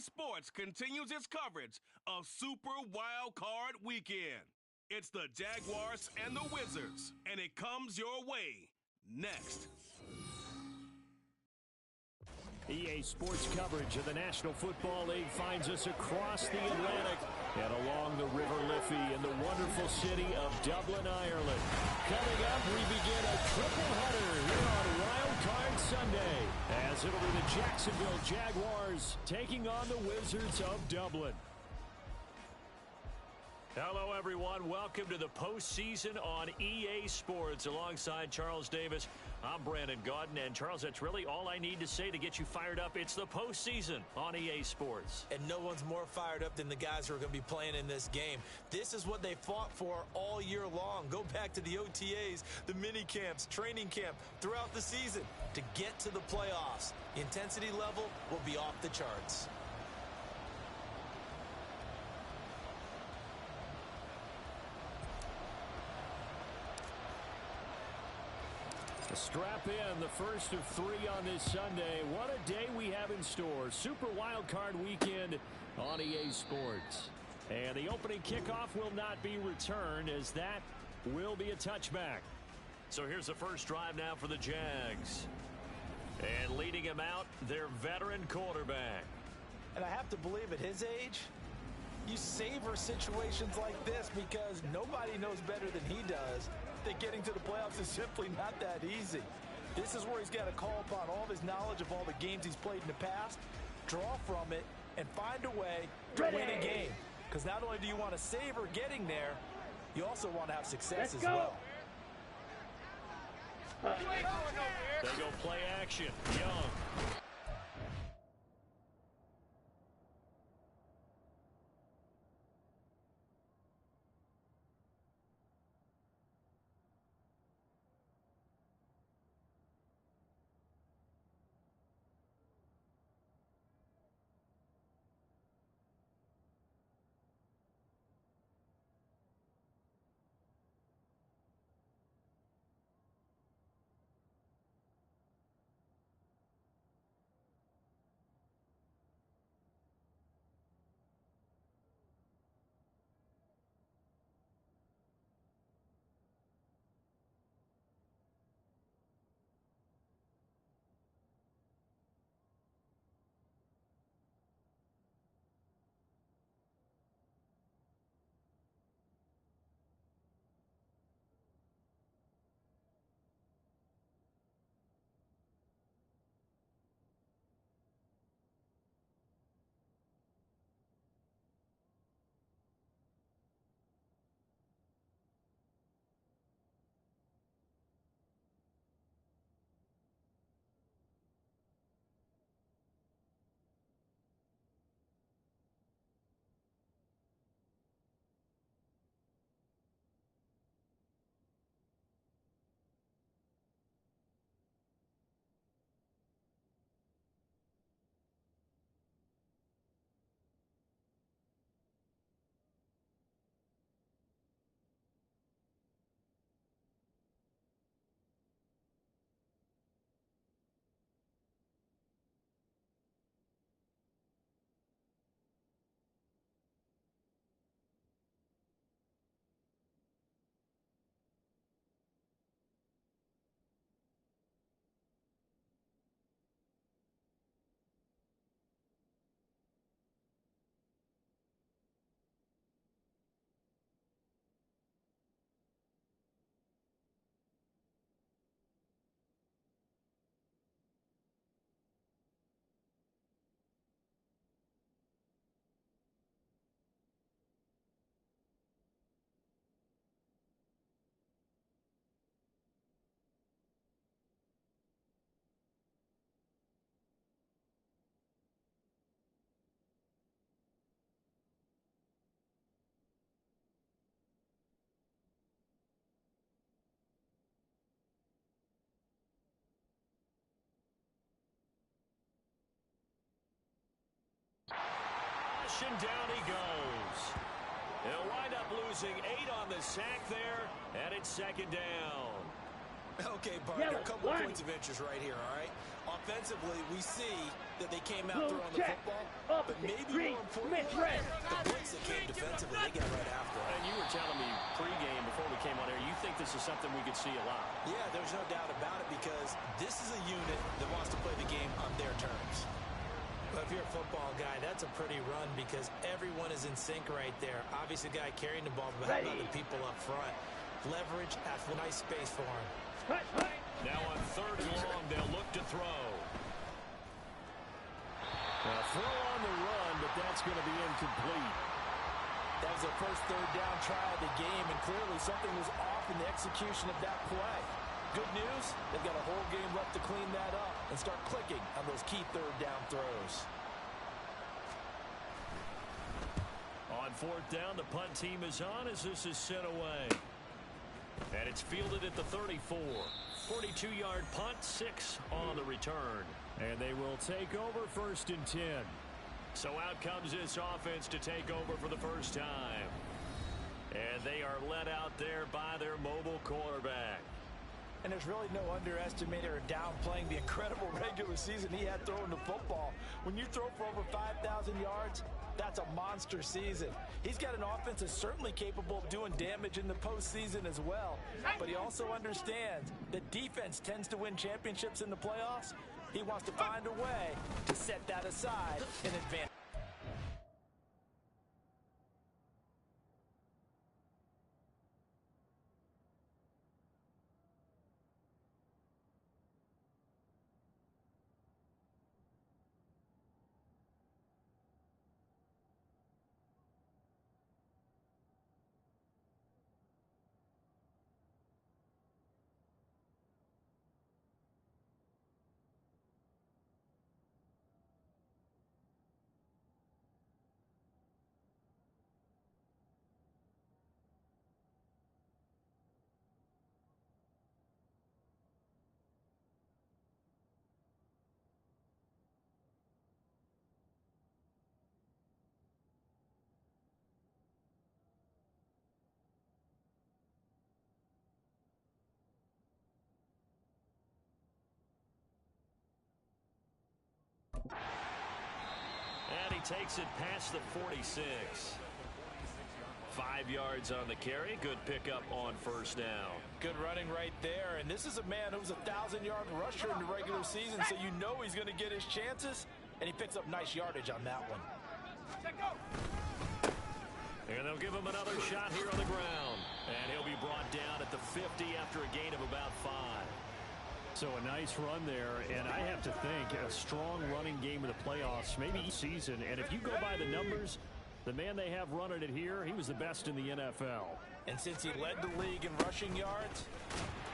Sports continues its coverage of Super Wild Card Weekend. It's the Jaguars and the Wizards, and it comes your way next. EA Sports coverage of the National Football League finds us across the Atlantic and along the River Liffey in the wonderful city of Dublin, Ireland. Coming up, we begin a triple header here on Wild Card Sunday, as it'll be the Jacksonville Jaguars taking on the Wizards of Dublin. Hello, everyone. Welcome to the postseason on EA Sports. Alongside Charles Davis, I'm Brandon Gaudin. And, Charles, that's really all I need to say to get you fired up. It's the postseason on EA Sports. And no one's more fired up than the guys who are going to be playing in this game. This is what they fought for all year long. Go back to the OTAs, the mini camps, training camp, throughout the season to get to the playoffs. The intensity level will be off the charts. Strap in, the first of three on this Sunday. What a day we have in store. Super Wild Card Weekend on EA Sports. And the opening kickoff will not be returned, as that will be a touchback. So here's the first drive now for the Jags. And leading him out, their veteran quarterback. And I have to believe at his age, you savor situations like this because nobody knows better than he does that getting to the playoffs is simply not that easy. This is where he's got to call upon all of his knowledge of all the games he's played in the past, draw from it, and find a way to win a game. Because not only do you want to savor getting there, you also want to have success as well. They go play action. Young. And down he goes. He'll wind up losing 8 on the sack there, and it's second down. Okay, Bart, a couple of points of interest right here, all right? On offensively, we see that they came out throwing the football, but maybe more importantly, the blitz that came defensively, they got right after it. And you were telling me pregame before we came on air, you think this is something we could see a lot. Yeah, there's no doubt about it because this is a unit that wants to play the game on their terms. But if you're a football guy, that's a pretty run because everyone is in sync right there. Obviously, the guy carrying the ball, but how about the people up front? Leverage, that's a nice space for him. Now on 3rd and long, they'll look to throw. A throw on the run, but that's going to be incomplete. That was their first 3rd down try of the game, and clearly something was off in the execution of that play. Good news, they've got a whole game left to clean that up and start clicking on those key 3rd down throws. On 4th down, the punt team is on as this is sent away. And it's fielded at the 34. 42-yard punt, 6 on the return. And they will take over 1st and 10. So out comes this offense to take over for the first time. And they are led out there by their mobile quarterback. And there's really no underestimating or downplaying the incredible regular season he had throwing the football. When you throw for over 5,000 yards, that's a monster season. He's got an offense that's certainly capable of doing damage in the postseason as well. But he also understands that defense tends to win championships in the playoffs. He wants to find a way to set that aside in advance. And he takes it past the 46. 5 yards on the carry. Good pickup on 1st down. Good running right there. And this is a man who's a 1,000-yard rusher in the regular season, so you know he's going to get his chances. And he picks up nice yardage on that one. And they'll give him another shot here on the ground. And he'll be brought down at the 50 after a gain of about 5. So a nice run there, and I have to think a strong running game in the playoffs, maybe each season. And if you go by the numbers, the man they have running it here, he was the best in the NFL. And since he led the league in rushing yards,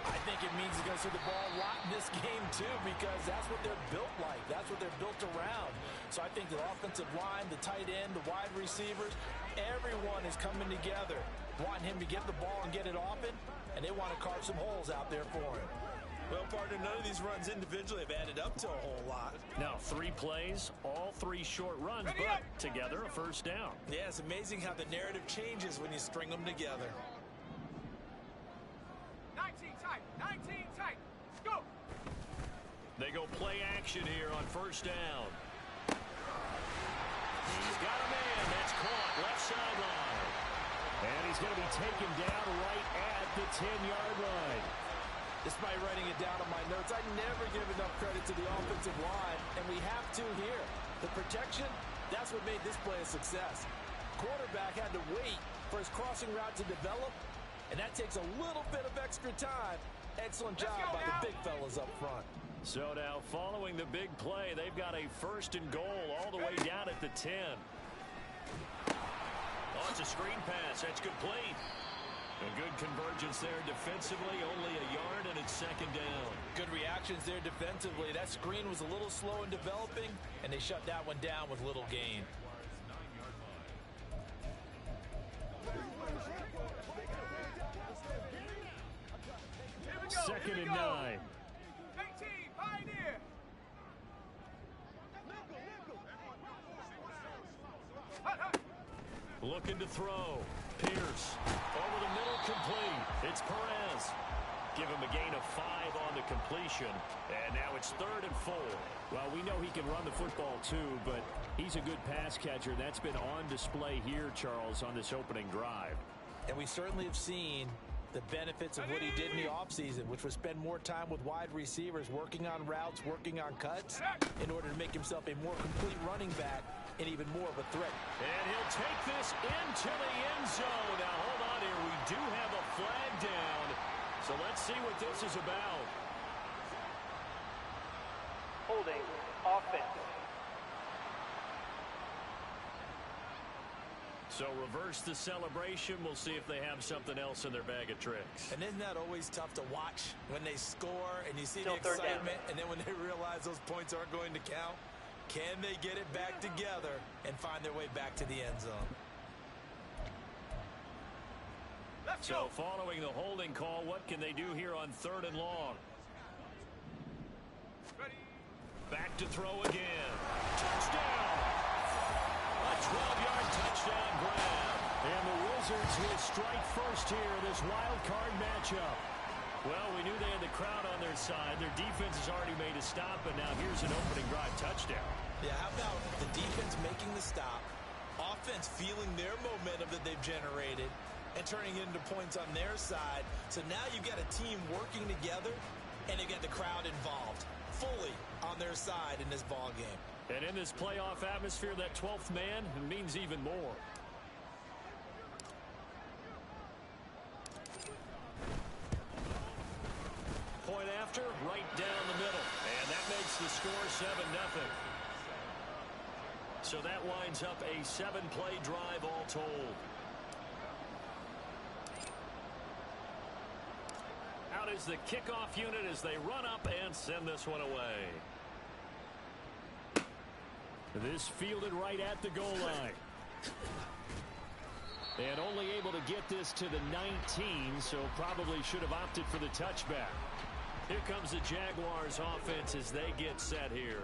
I think it means he's going to see the ball a lot in this game too, because that's what they're built like. That's what they're built around. So I think the offensive line, the tight end, the wide receivers, everyone is coming together, wanting him to get the ball and get it often, and they want to carve some holes out there for him. Well, partner, none of these runs individually have added up to a whole lot. Now 3 plays, all 3 short runs, but together a 1st down. Yeah, it's amazing how the narrative changes when you string them together. 19 tight, 19 tight, go! They go play action here on 1st down. He's got a man that's caught left sideline. And he's going to be taken down right at the 10-yard line. Despite writing it down on my notes, I never give enough credit to the offensive line, and we have to here. The protection, that's what made this play a success. Quarterback had to wait for his crossing route to develop, and that takes a little bit of extra time. Excellent job by the big fellas up front. So now following the big play, they've got a 1st and goal all the way down at the 10. Oh, it's a screen pass. That's complete. A good convergence there defensively, only a yard, and it's 2nd down. Good reactions there defensively. That screen was a little slow in developing, and they shut that one down with little gain. Second and 9. 18, Pioneer! Looking to throw. Pierce over the middle, complete. It's Perez. Give him a gain of 5 on the completion. And now it's 3rd and 4. Well, we know he can run the football too, but he's a good pass catcher. That's been on display here, Charles, on this opening drive. And we certainly have seen the benefits of what he did in the offseason, which was spend more time with wide receivers, working on routes, working on cuts, in order to make himself a more complete running back and even more of a threat. And he'll take this into the end zone. Now, hold on here. We do have a flag down. So let's see what this is about. Holding offense. So reverse the celebration. We'll see if they have something else in their bag of tricks. And isn't that always tough to watch when they score and you see Still the third down. excitement, and then when they realize those points aren't going to count? Can they get it back together and find their way back to the end zone? So following the holding call, what can they do here on 3rd and long? Back to throw again. Touchdown! A 12-yard touchdown grab. And the Wizards will strike first here in this wild card matchup. Well, we knew they had the crowd on their side. Their defense has already made a stop, and now here's an opening drive touchdown. Yeah, how about the defense making the stop, offense feeling their momentum that they've generated, and turning it into points on their side. So now you've got a team working together, and you've got the crowd involved fully on their side in this ball game. And in this playoff atmosphere, that 12th man means even more. Point after, right down the middle. And that makes the score 7-0. So that winds up a 7-play drive all told. Out is the kickoff unit as they run up and send this one away. This fielded right at the goal line. And only able to get this to the 19, so probably should have opted for the touchback. Here comes the Jaguars offense as they get set here.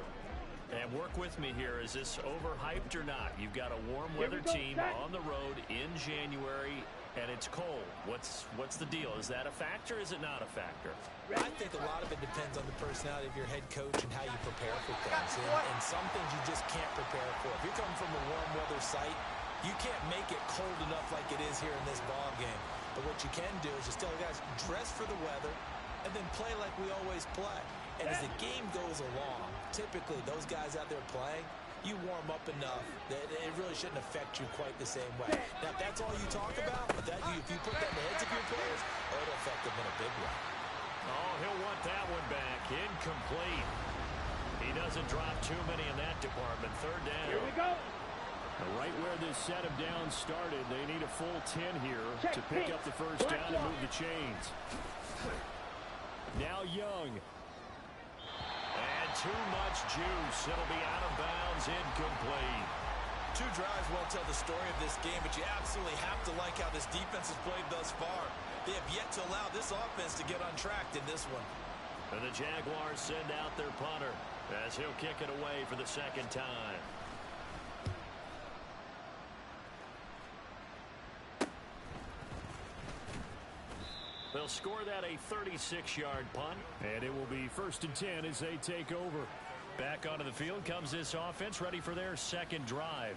And work with me here. Is this overhyped or not? You've got a warm weather team on the road in January, and it's cold. What's the deal? Is that a factor? Is it not a factor? I think a lot of it depends on the personality of your head coach and how you prepare for things. And some things you just can't prepare for. If you're coming from a warm weather site, you can't make it cold enough like it is here in this ball game. But what you can do is just tell the guys, dress for the weather, and then play like we always play. And as the game goes along, typically those guys out there playing, you warm up enough that it really shouldn't affect you quite the same way. Now, if that's all you talk about, if you put that in the heads of your players, it'll affect them in a big way. Oh, he'll want that one back. Incomplete. He doesn't drop too many in that department. 3rd down. Here we go. Right where this set of downs started, they need a full 10 here to pick up the first down and move the chains. Now Young. And too much juice. It'll be out of bounds, incomplete. 2 drives won't tell the story of this game, but you absolutely have to like how this defense has played thus far. They have yet to allow this offense to get untracked in this one. And the Jaguars send out their punter as he'll kick it away for the 2nd time. They'll score that a 36-yard punt. And it will be 1st and 10 as they take over. Back onto the field comes this offense, ready for their 2nd drive.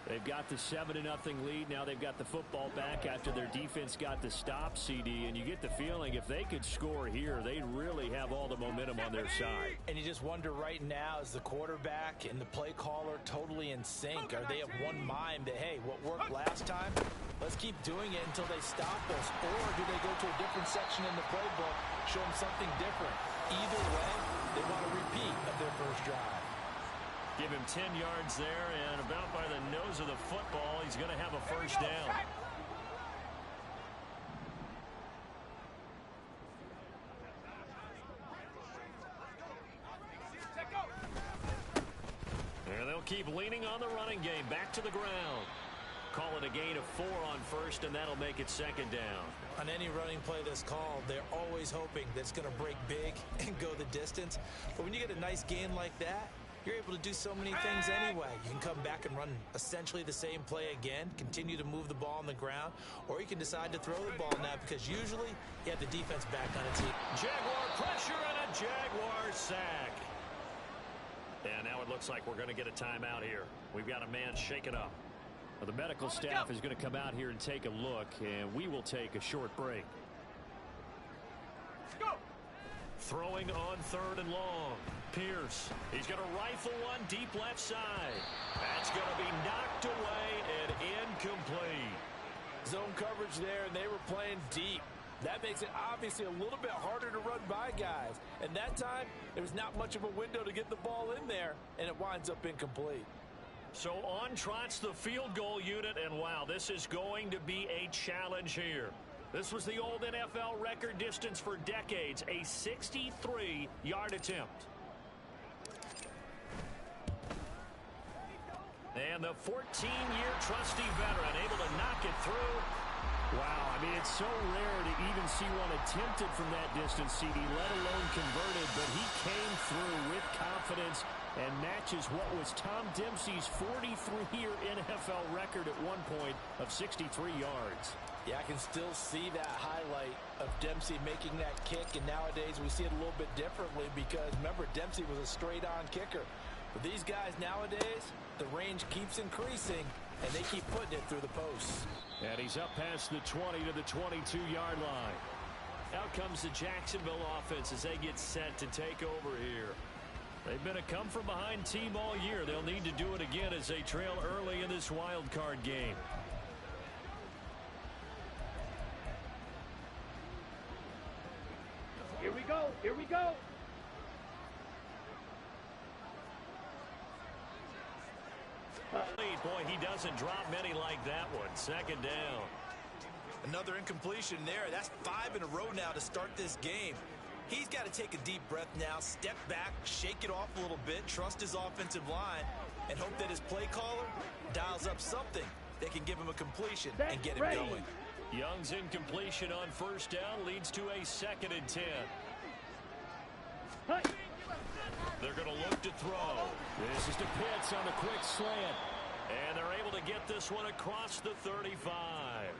They've got the 7-0 lead. Now they've got the football back after their defense got the stop, CD. And you get the feeling if they could score here, they'd really have all the momentum on their side. And you just wonder right now, is the quarterback and the play caller totally in sync? Are they of one mind that, hey, what worked last time, let's keep doing it until they stop us? Or do they go to a different section in the playbook, show them something different? Either way, they want a repeat of their first drive. Give him 10 yards there, and about by the nose of the football, he's going to have a first down. And they'll keep leaning on the running game. Back to the ground. Call it a gain of 4 on 1st, and that'll make it 2nd down. On any running play that's called, they're always hoping that it's going to break big and go the distance. But when you get a nice gain like that, you're able to do so many things anyway. You can come back and run essentially the same play again, continue to move the ball on the ground, or you can decide to throw the ball now because usually you have the defense back on its feet. Jaguar pressure and a Jaguar sack. And now it looks like we're going to get a timeout here. We've got a man shaken up. Well, the medical staff is going to come out here and take a look, and we will take a short break. Go! Throwing on 3rd and long. Pierce. He's going to rifle one deep left side. That's going to be knocked away and incomplete. Zone coverage there, and they were playing deep. That makes it obviously a little bit harder to run by guys. And that time, there was not much of a window to get the ball in there, and it winds up incomplete. So on trots the field goal unit, and wow, this is going to be a challenge here. This was the old NFL record distance for decades, a 63-yard attempt. And the 14-year trusty veteran able to knock it through. Wow, I mean, it's so rare to even see one attempted from that distance, CD, let alone converted, but he came through with confidence and matches what was Tom Dempsey's 43-year NFL record at one point of 63 yards. Yeah, I can still see that highlight of Dempsey making that kick, and nowadays we see it a little bit differently because, remember, Dempsey was a straight-on kicker. But these guys nowadays, the range keeps increasing, and they keep putting it through the posts. And he's up past the 20 to the 22-yard line. Out comes the Jacksonville offense as they get set to take over here. They've been a come-from-behind team all year. They'll need to do it again as they trail early in this wild card game. Here we go. Here we go. Boy, he doesn't drop many like that one. 2nd down. Another incompletion there. That's 5 in a row now to start this game. He's got to take a deep breath now, step back, shake it off a little bit, trust his offensive line, and hope that his play caller dials up something that can give him a completion and get him going. Young's incompletion on 1st down leads to a 2nd and 10. Hey. They're going to look to throw. This is to Pitts on the quick slant. And they're able to get this one across the 35.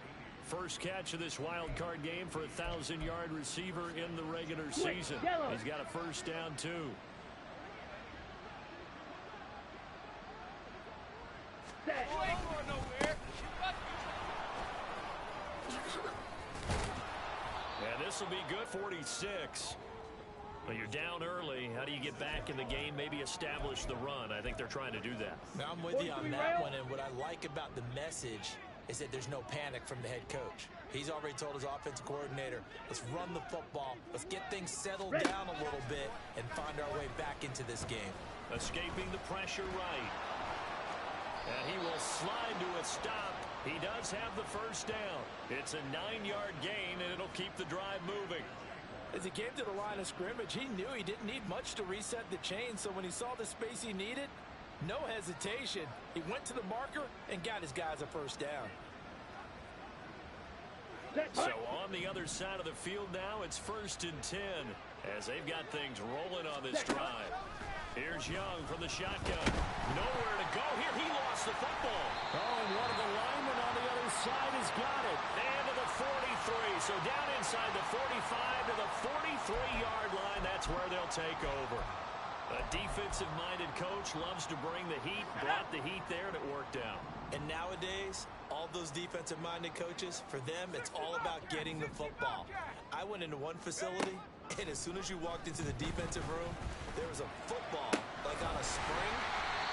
First catch of this wild card game for a 1,000-yard receiver in the regular season. He's got a 1st down, too. And this will be good. 46. Well, you're down early. How do you get back in the game? Maybe establish the run. I think they're trying to do that. Now, I'm with you on that one, and what I like about the message is that there's no panic from the head coach. He's already told his offensive coordinator, let's run the football, let's get things settled down a little bit and find our way back into this game. Escaping the pressure right. And he will slide to a stop. He does have the 1st down. It's a 9-yard gain, and it'll keep the drive moving. As he came to the line of scrimmage, he knew he didn't need much to reset the chain, so when he saw the space he needed, no hesitation. He went to the marker and got his guys a 1st down. So on the other side of the field now, it's 1st and 10 as they've got things rolling on this drive. Here's Young from the shotgun. Nowhere to go here. He lost the football. Oh, and one of the linemen on the other side has got it. And to the 43. So down inside the 45 to the 43-yard line. That's where they'll take over. A defensive-minded coach loves to bring the heat. Brought the heat there, and it worked out. And nowadays, all those defensive-minded coaches, for them, it's all about getting the football. I went into one facility, and as soon as you walked into the defensive room, there was a football, like on a spring,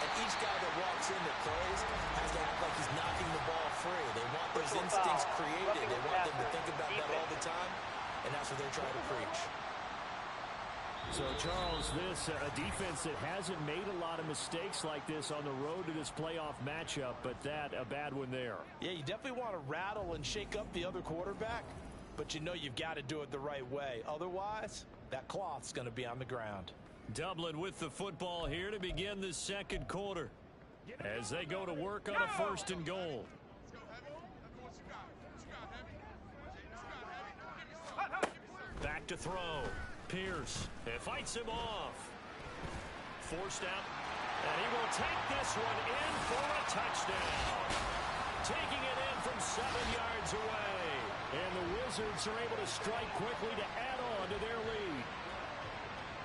and each guy that walks in that plays has to act like he's knocking the ball free. They want those instincts created. They want them to think about that all the time, and that's what they're trying to preach. So, Charles, this a defense that hasn't made a lot of mistakes like this on the road to this playoff matchup, but that a bad one there. Yeah, you definitely want to rattle and shake up the other quarterback, but you know you've got to do it the right way. Otherwise, that cloth's going to be on the ground. Dublin with the football here to begin the 2nd quarter as they go to work on a 1st and goal. Back to throw. Pierce fights him off. Forced out. And he will take this one in for a touchdown. Taking it in from 7 yards away. And the Wizards are able to strike quickly to add on to their lead.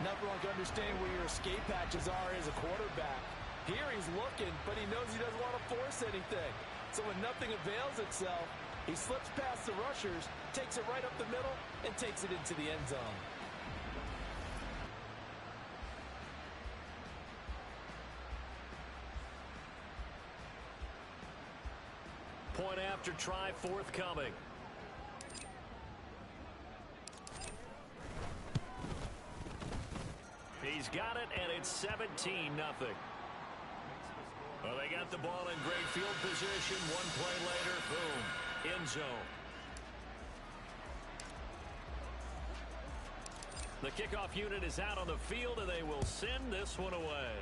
Nothing like understanding where your escape patches are as a quarterback. Here he's looking, but he knows he doesn't want to force anything. So when nothing avails itself, he slips past the rushers, takes it right up the middle, and takes it into the end zone. Point after try forthcoming. He's got it, and it's 17-0. Well, they got the ball in great field position. One play later, boom, end zone. The kickoff unit is out on the field, and they will send this one away.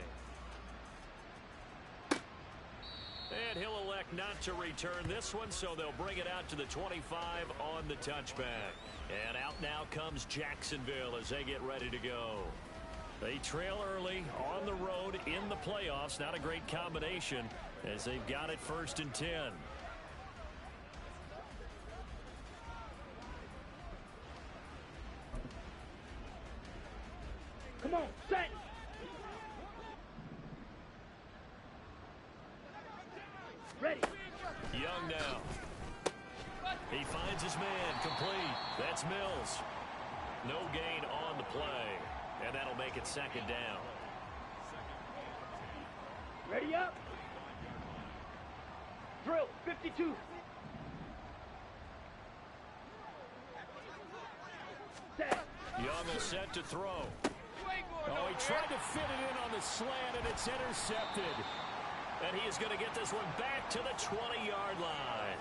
And he'll elect not to return this one, so they'll bring it out to the 25 on the touchback. And out now comes Jacksonville as they get ready to go. They trail early on the road in the playoffs. Not a great combination as they've got it 1st and 10. Come on, set. Ready. Young now. He finds his man complete. That's Mills. No gain on the play. And that'll make it 2nd down. Ready up. Drill, 52. Set. Young will set to throw. Oh, he tried to fit it in on the slant, and it's intercepted. And he is going to get this one back to the 20-yard line.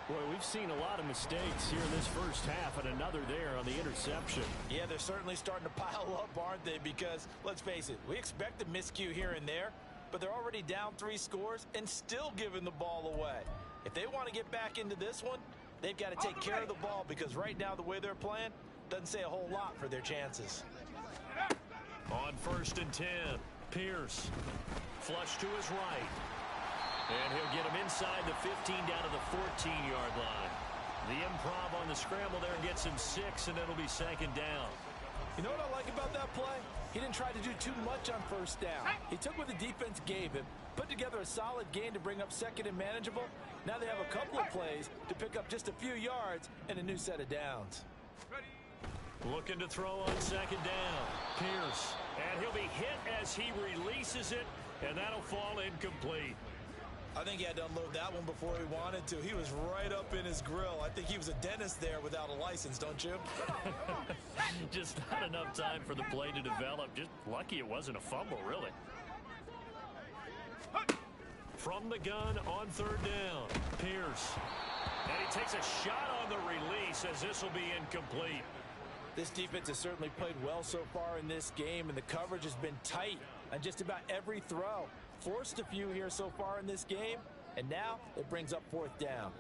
Boy, we've seen a lot of mistakes here in this first half, and another there on the interception. Yeah, they're certainly starting to pile up, aren't they? Because, let's face it, we expect a miscue here and there, but they're already down 3 scores and still giving the ball away. If they want to get back into this one, they've got to take care of the ball, because right now the way they're playing doesn't say a whole lot for their chances. On 1st and 10, Pierce. Flush to his right. And he'll get him inside the 15 down to the 14-yard line. The improv on the scramble there gets him 6, and it'll be 2nd down. You know what I like about that play? He didn't try to do too much on 1st down. He took what the defense gave him, put together a solid gain to bring up 2nd and manageable. Now they have a couple of plays to pick up just a few yards and a new set of downs. Looking to throw on 2nd down. Pierce. And he'll be hit as he releases it, and that'll fall incomplete. I think he had to unload that one before he wanted to. He was right up in his grill. I think he was a dentist there without a license, don't you? Just not enough time for the play to develop. Just lucky it wasn't a fumble, really. From the gun on 3rd down, Pierce. And he takes a shot on the release as this will be incomplete. This defense has certainly played well so far in this game, and the coverage has been tight on just about every throw. Forced a few here so far in this game, and now it brings up 4th down.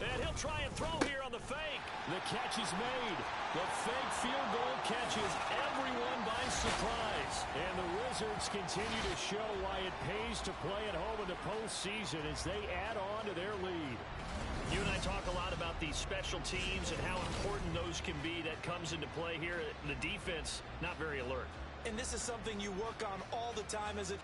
And he'll try and throw here on the fake. The catch is made. The fake field goal catches everyone by surprise. And the Wizards continue to show why it pays to play at home in the postseason as they add on to their lead. You and I talk a lot about these special teams and how important those can be. That comes into play here. The defense, not very alert. And this is something you work on all the time as a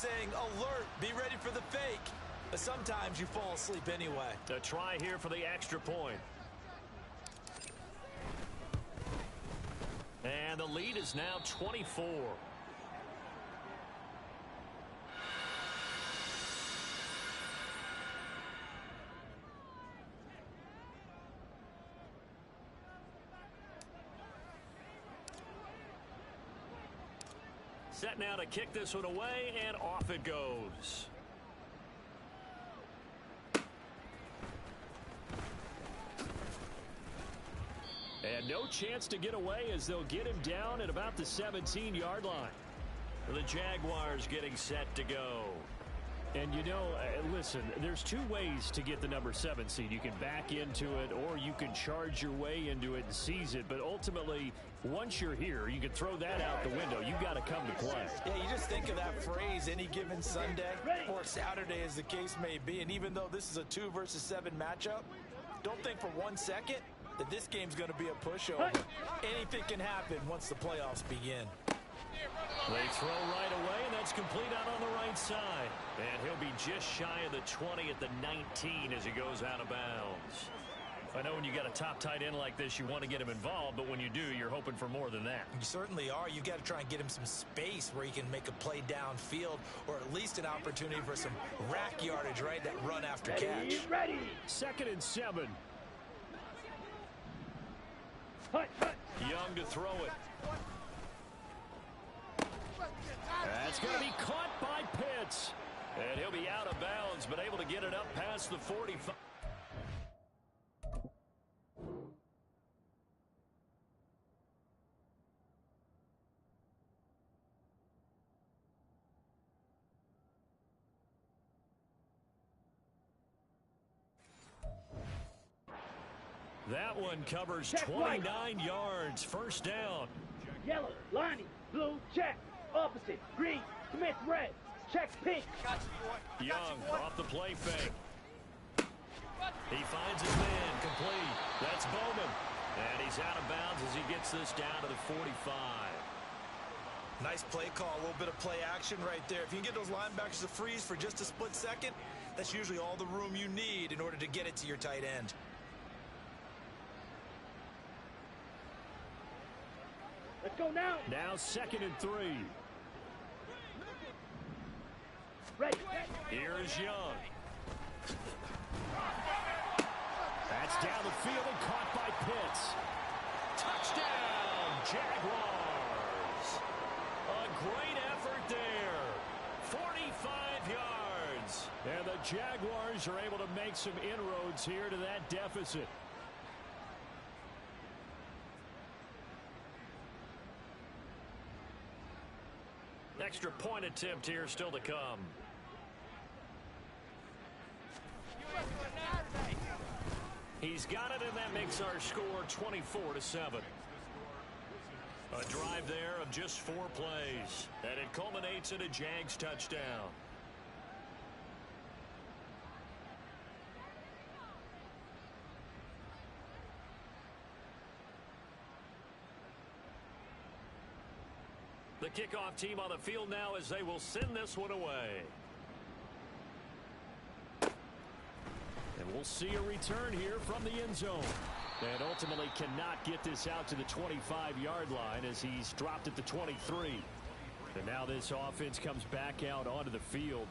saying, alert, be ready for the fake. But sometimes you fall asleep anyway. A try here for the extra point. And the lead is now 24. Set now to kick this one away, and off it goes. And no chance to get away as they'll get him down at about the 17-yard line. The Jaguars getting set to go. And, you know, listen, there's two ways to get the number 7 seed. You can back into it or you can charge your way into it and seize it. But ultimately, once you're here, you can throw that out the window. You've got to come to play. Yeah, you just think of that phrase, any given Sunday or Saturday as the case may be. And even though this is a 2 versus 7 matchup, don't think for 1 second that this game's going to be a pushover. Anything can happen once the playoffs begin. They throw right away, and that's complete out on the right side. And he'll be just shy of the 20 at the 19 as he goes out of bounds. I know when you got a top tight end like this, you want to get him involved, but when you do, you're hoping for more than that. You certainly are. You've got to try and get him some space where he can make a play downfield or at least an opportunity for some rack yardage, right? That run after catch. Ready. 2nd and 7. Hut. Young to throw it. That's going to be caught by Pitts. And he'll be out of bounds, but able to get it up past the 45. That one covers 29 yards. First down. Yellow, lining, blue, check. Opposite, green, Smith, red. Check, pink. Young off the play fake. He finds his man, complete. That's Bowman. And he's out of bounds as he gets this down to the 45. Nice play call, a little bit of play action right there. If you can get those linebackers to freeze for just a split second, that's usually all the room you need in order to get it to your tight end. Let's go now. Now 2nd and 3. Ready. Here's Young. That's down the field and caught by Pitts. Touchdown, Jaguars. A great effort there. 45 yards. And the Jaguars are able to make some inroads here to that deficit. Extra point attempt here still to come. He's got it, and that makes our score 24-7. A drive there of just 4 plays, and it culminates in a Jags touchdown. The kickoff team on the field now as they will send this one away. And we'll see a return here from the end zone. And ultimately cannot get this out to the 25-yard line as he's dropped at the 23. And now this offense comes back out onto the field.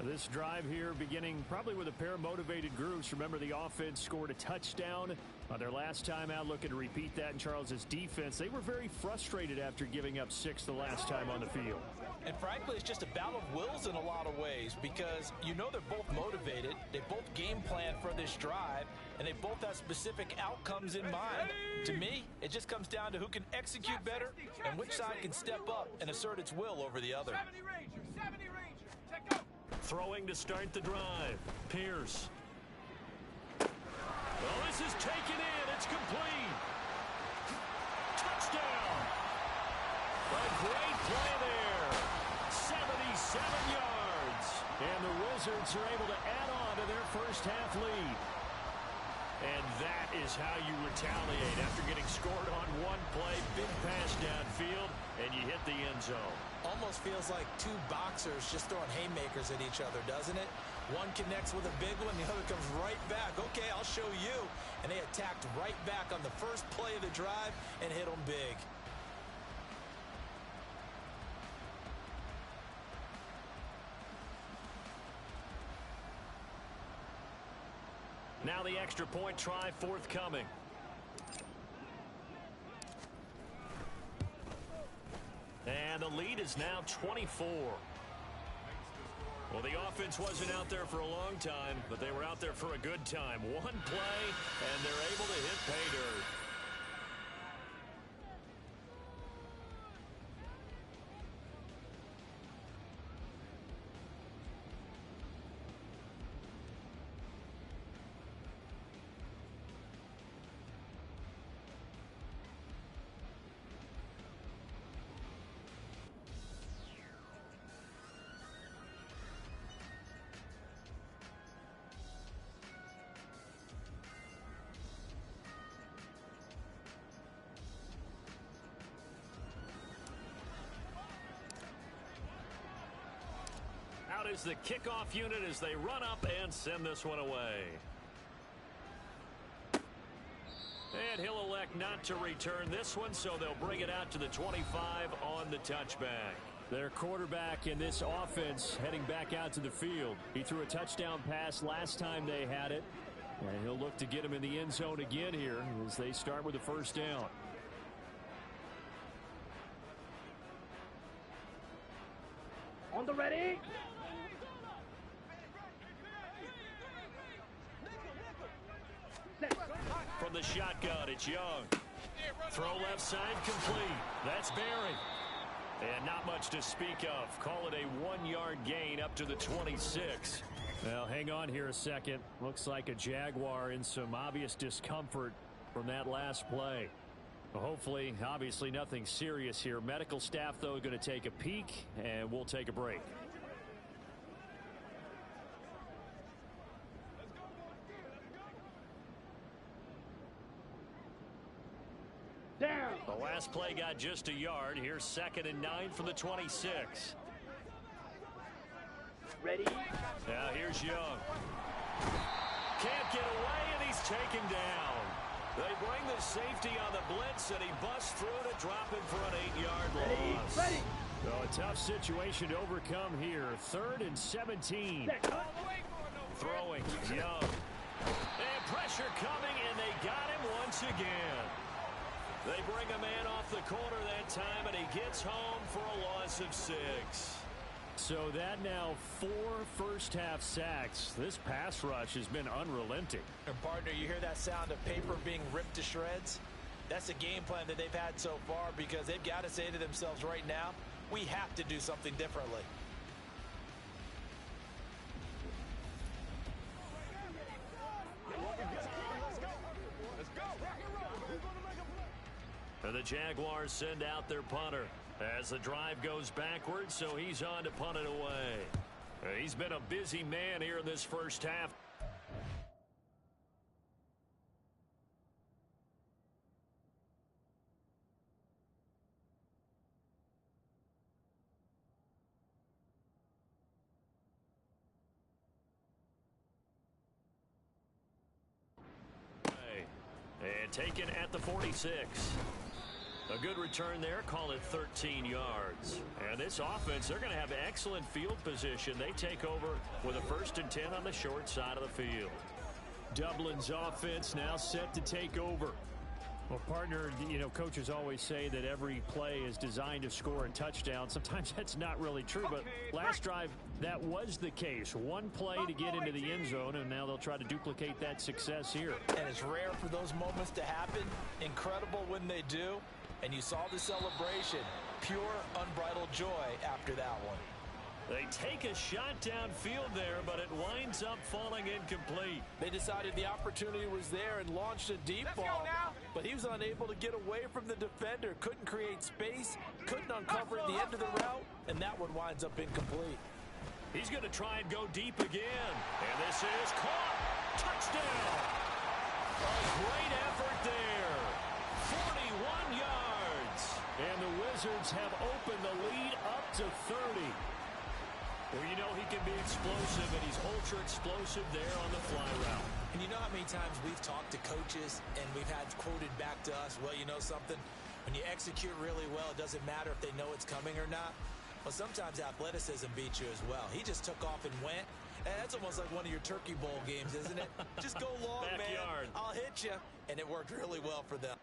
This drive here beginning probably with a pair of motivated groups. Remember, the offense scored a touchdown on their last time out, looking to repeat that in Charles's defense. They were very frustrated after giving up 6 the last time on the field. And frankly, it's just a battle of wills in a lot of ways because you know they're both motivated. They both game plan for this drive, and they both have specific outcomes in mind. To me, it just comes down to who can execute better and which side can step up and assert its will over the other. 70 Ranger, check go. Throwing to start the drive. Pierce. Well, this is taken in. It's complete. Touchdown. A great play there. 77 yards. And the Wizards are able to add on to their first half lead. And that is how you retaliate after getting scored on one play. Big pass downfield, and you hit the end end zone. Almost feels like two boxers just throwing haymakers at each other, doesn't it? One connects with a big one, the other comes right back. Okay, I'll show you. And they attacked right back on the first play of the drive and hit them big. Now the extra point try forthcoming. And the lead is now 24. Well, the offense wasn't out there for a long time, but they were out there for a good time. One play, and they're able to hit pay dirt. Out is the kickoff unit as they run up and send this one away. And he'll elect not to return this one, so they'll bring it out to the 25 on the touchback. Their quarterback in this offense heading back out to the field. He threw a touchdown pass last time they had it, and he'll look to get him in the end zone again here as they start with the first down. On the ready. From the shotgun, it's Young. Throw left side complete. That's Barry. And not much to speak of. Call it a 1-yard gain up to the 26. Well, hang on here a second. Looks like a Jaguar in some obvious discomfort from that last play. Well, hopefully, obviously nothing serious here. Medical staff, though, going to take a peek, and we'll take a break. Down. The last play got just a yard. Here's 2nd and 9 from the 26. Ready. Now here's Young. Can't get away, and he's taken down. They bring the safety on the blitz, and he busts through to drop him for an 8-yard loss. Ready. So a tough situation to overcome here. 3rd and 17. Throwing, Young. And pressure coming, and they got him once again. They bring a man off the corner that time, and he gets home for a loss of 6. So that now 4 first-half sacks. This pass rush has been unrelenting. And partner, you hear that sound of paper being ripped to shreds? That's the game plan that they've had so far, because they've got to say to themselves right now, we have to do something differently. And the Jaguars send out their punter as the drive goes backwards, so he's on to punt it away. He's been a busy man here in this first half. And taken at the 46. A good return there, call it 13 yards. And this offense, they're going to have excellent field position. They take over with a 1st and 10 on the short side of the field. Dublin's offense now set to take over. Well, partner, you know, coaches always say that every play is designed to score a touchdown. Sometimes that's not really true, but last drive, that was the case. One play to get into the end zone, and now they'll try to duplicate that success here. And it's rare for those moments to happen. Incredible when they do. And you saw the celebration. Pure, unbridled joy after that one. They take a shot downfield there, but it winds up falling incomplete. They decided the opportunity was there and launched a deep ball. But he was unable to get away from the defender. Couldn't create space. Couldn't uncover at the end of the route. And that one winds up incomplete. He's going to try and go deep again. And this is caught. Touchdown. A great effort there. 41 yards. And the Wizards have opened the lead up to 30. Well, you know he can be explosive, and he's ultra explosive there on the fly route. And you know how many times we've talked to coaches and we've had quoted back to us, well, you know something? When you execute really well, it doesn't matter if they know it's coming or not. Well, sometimes athleticism beats you as well. He just took off and went. And that's almost like one of your Turkey Bowl games, isn't it? Just go long, Backyard. man. I'll hit you. And it worked really well for them.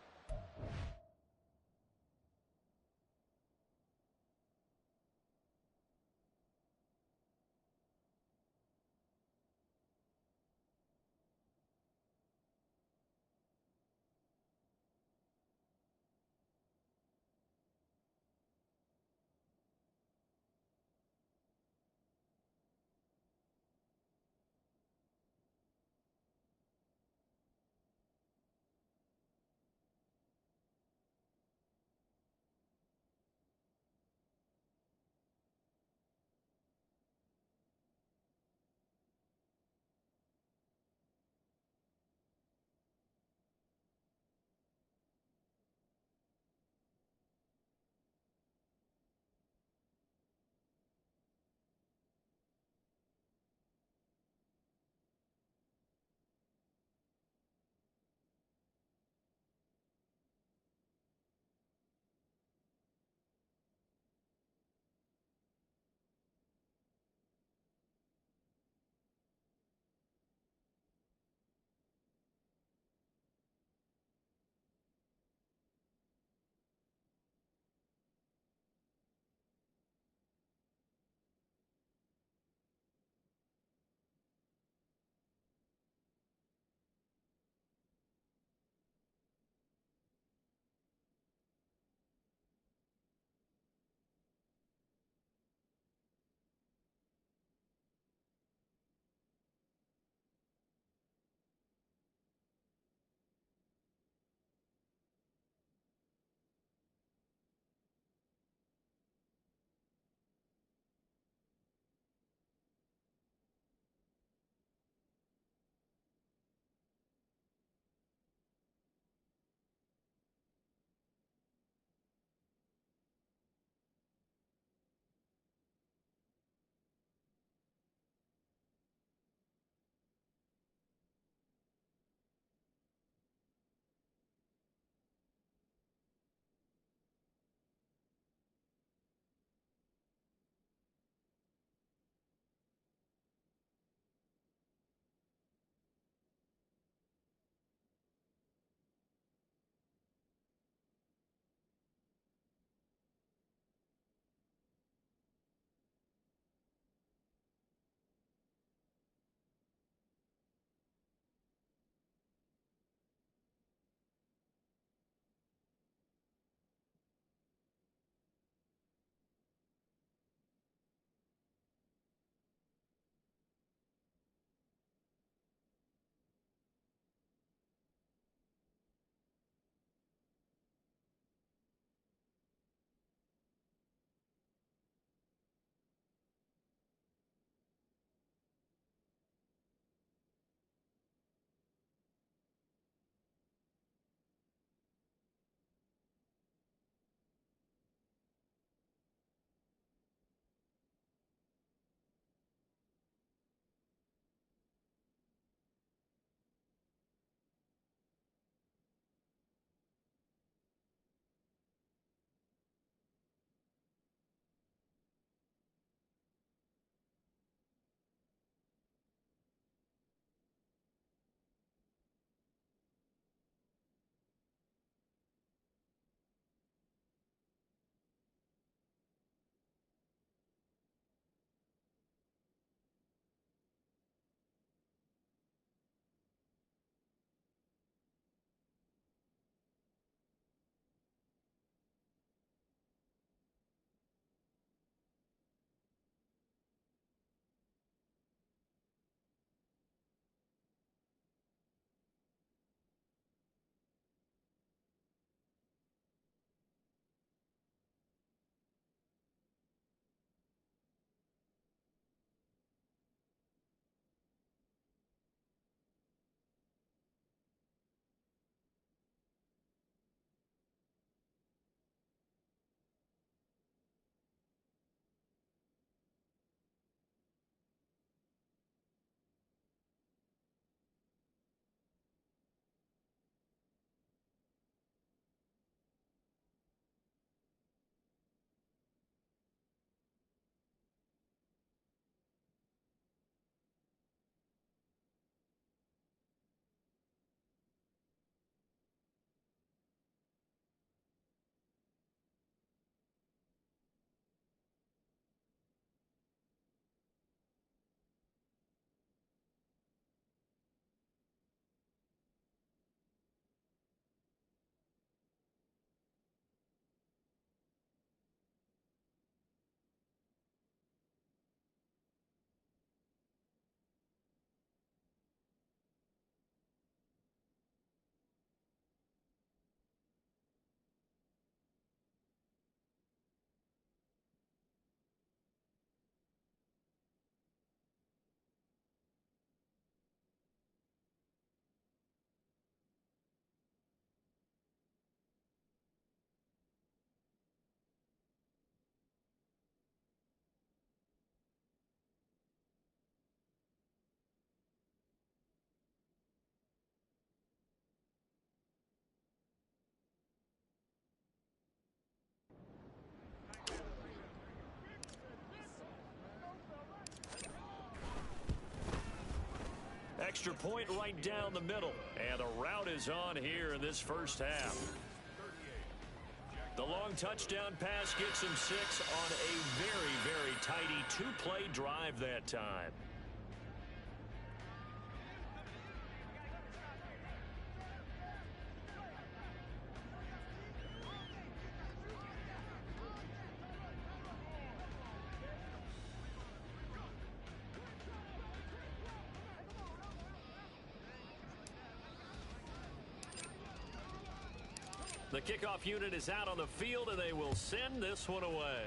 extra point right down the middle. And the route is on here in this first half. The long touchdown pass gets him 6 on a very, very tidy two-play drive that time. The kickoff unit is out on the field, and they will send this one away.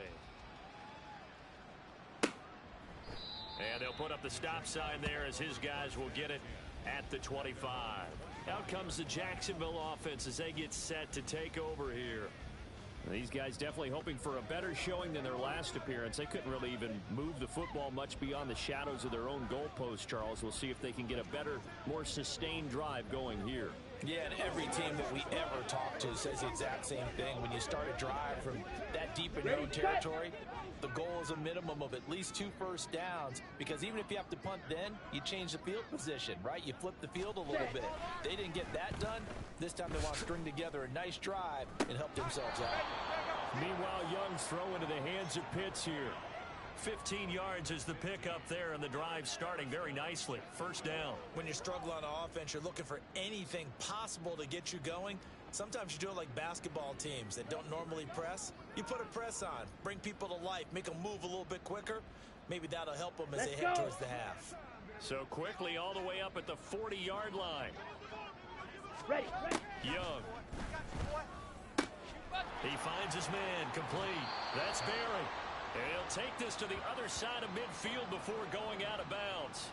And they'll put up the stop sign there as his guys will get it at the 25. Out comes the Jacksonville offense as they get set to take over here. These guys definitely hoping for a better showing than their last appearance. They couldn't really even move the football much beyond the shadows of their own goalpost, Charles. We'll see if they can get a better, more sustained drive going here. Yeah, and every team that we ever talk to says the exact same thing. When you start a drive from that deep in your own territory, the goal is a minimum of at least 2 first downs, because even if you have to punt then, you change the field position, right? You flip the field a little bit. They didn't get that done. This time they want to string together a nice drive and help themselves out. Meanwhile, Young's throw into the hands of Pitts here. 15 yards is the pickup there, and the drive starting very nicely. First down. When you struggle on offense, you're looking for anything possible to get you going. Sometimes you do it like basketball teams that don't normally press. You put a press on, bring people to life, make them move a little bit quicker. Maybe that'll help them as they head towards the half. So quickly all the way up at the 40-yard line. Ready. Young. He finds his man complete. That's Barry. And he'll take this to the other side of midfield before going out of bounds.